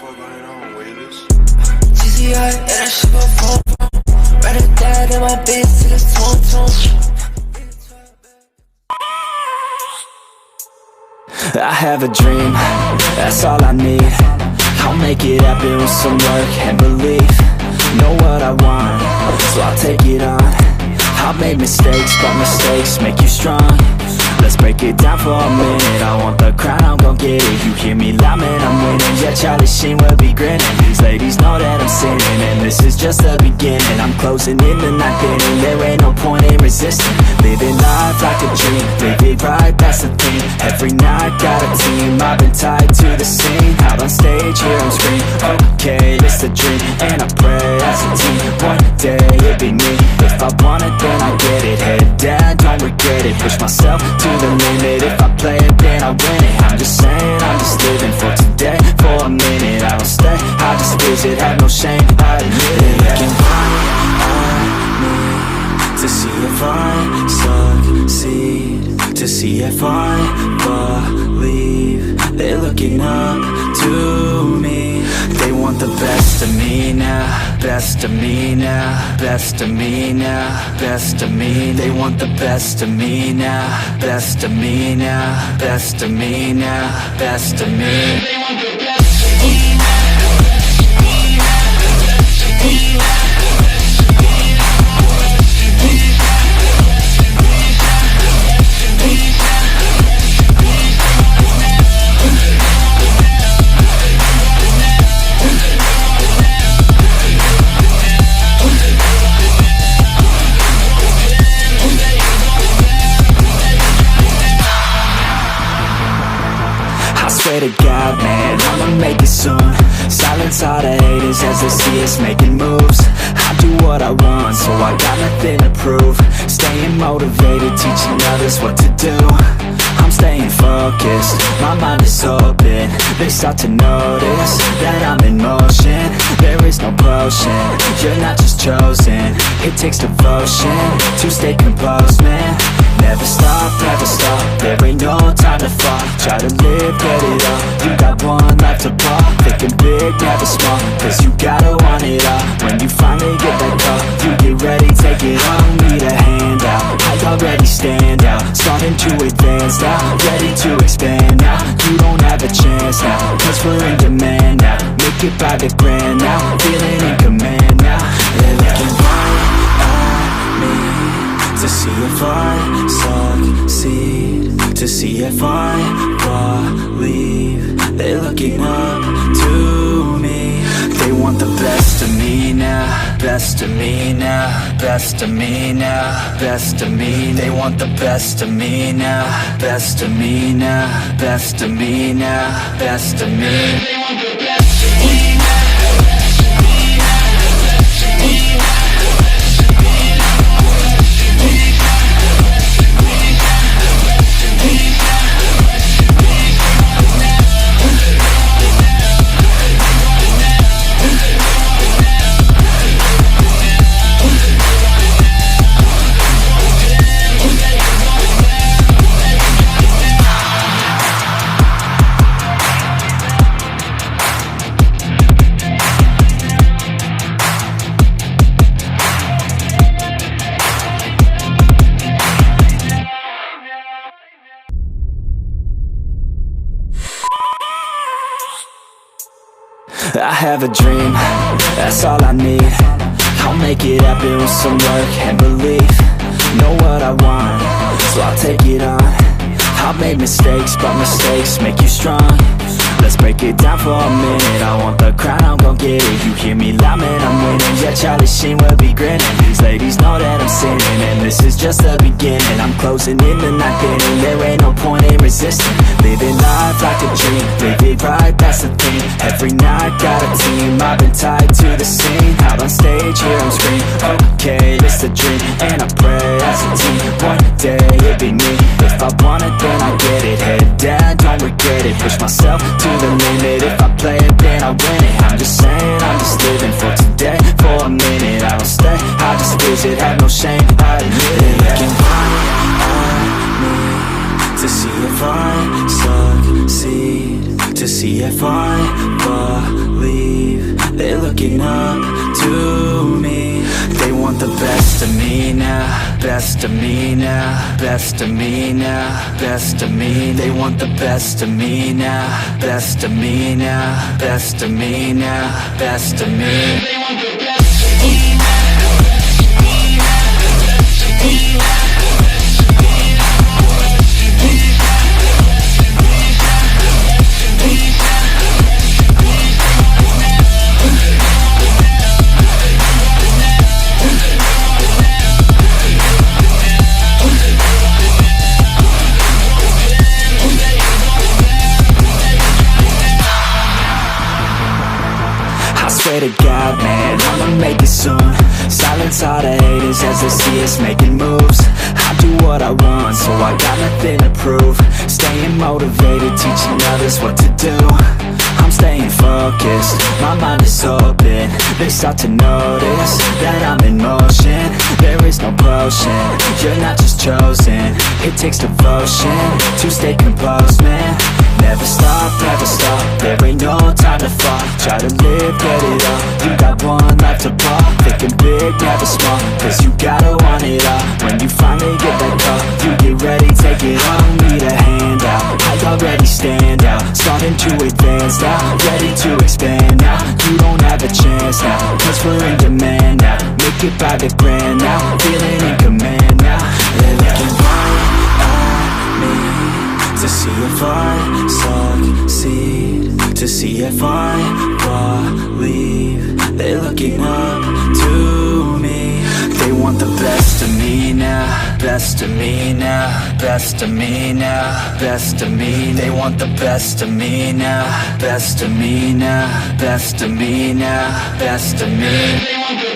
fuck going on, Willis? GCI and that shit go phone. Write it down in my bitch till it's tone. I have a dream, that's all I need. I'll make it happen with some work and belief. Know what I want, so I'll take it on. I've made mistakes, but mistakes make you strong. Let's break it down for a minute. I want the crown, I'm gon' get it. You hear me loud, man, I'm winning. Yeah, Charlie Sheen will be grinning. These ladies know that I'm sinning, and this is just the beginning. I'm closing in the ninth inning. There ain't no point in resisting. Living life like a dream, live it right, that's the thing. Every night got a team, I've been tied to the scene. Out on stage, here on screen. Okay, it's a dream, and I pray as a team. One day it'll be me. If I want it, then I get it. Head down, don't regret it. Push myself to the limit. If I play it, then I win it. I'm just saying, I'm just living for today. For a minute, I don't stay, I just visit. Have no shame, I admit it. Looking right at me to see if I succeed, to see if I believe. They're looking up to me. They want the best of me now, best of me now, best of me now, best of me. They want the best of me now, best of me now, best of me now, best of me. They want the best of me now. Swear to God, man, I'ma make it soon. Silence all the haters as they see us making moves. I do what I want, so I got nothing to prove. Staying motivated, teaching others what to do. I'm staying focused, my mind is open. They start to notice that I'm in motion. There is no potion, you're not just chosen. It takes devotion to stay composed, man. Never stop, there ain't no time to fall. Try to live, get it all, you got one life to ball. Thinking big, never small, cause you gotta want it all. When you finally get that call, you get ready, take it on. Need a handout, I already stand out. Starting to advance now, ready to expand now. You don't have a chance now, cause we're in demand now. Make it by the grand now, feeling in command now. They're looking right at me to see if I succeed, to see if I believe. They're looking up to me. They want the best of me now, best of me now, best of me now, best of me. They want the best of me now, best of me now, best of me now, best of me. They want the best of me now. I have a dream, that's all I need. I'll make it happen with some work and belief. Know what I want, so I'll take it on. I've made mistakes, but mistakes make you strong. Let's break it down for a minute. I want the crown, I'm gon' get it. You hear me loud, man, I'm winning. Yeah, Charlie Sheen will be grinning. These ladies know that I'm sinning, and this is just the beginning. I'm closing in the ninth inning. There ain't no point in resisting. Living life like a dream, live it right, that's the thing. Every night got a team, I've been tied to the scene. Out on stage, here on screen. Okay, it's a dream, and I pray as a team. One day it'll be me. If I want it, then I get it. Head down, don't regret it. Push myself to the limit. If I play it, then I win it. I'm just saying, I'm just living for today. For a minute, I don't stay, I just visit. Have no shame, I admit it. Looking right at me to see if I succeed, to see if I looking up to me. They want the best of me now, best of me now, best of me now, best of me. They want the best of me now, best of me now, best of me now, best of me. They want the best of me now. Swear to God, man, I'ma make it soon. Silence all the haters as they see us making moves. I do what I want, so I got nothing to prove. Staying motivated, teaching others what to do. I'm staying focused, my mind is open. They start to notice that I'm in motion. There is no potion, you're not just chosen. It takes devotion to stay composed, man. Never stop, there ain't no time to fall. Try to live, get it all, you got one life to ball. Thinking big, never small, cause you gotta want it all. When you finally get that call, you get ready, take it on. Need a hand out, I already stand out. Starting to advance now, ready to expand now. You don't have a chance now, cause we're in demand now. Make it by the grand now, feeling in command now. They're looking right at me to see if I succeed, to see if I believe. They're looking up to me. They want the best of me now, best of me now, best of me now, best of me. They want the best of me now, best of me now, best of me now, best of me. They want the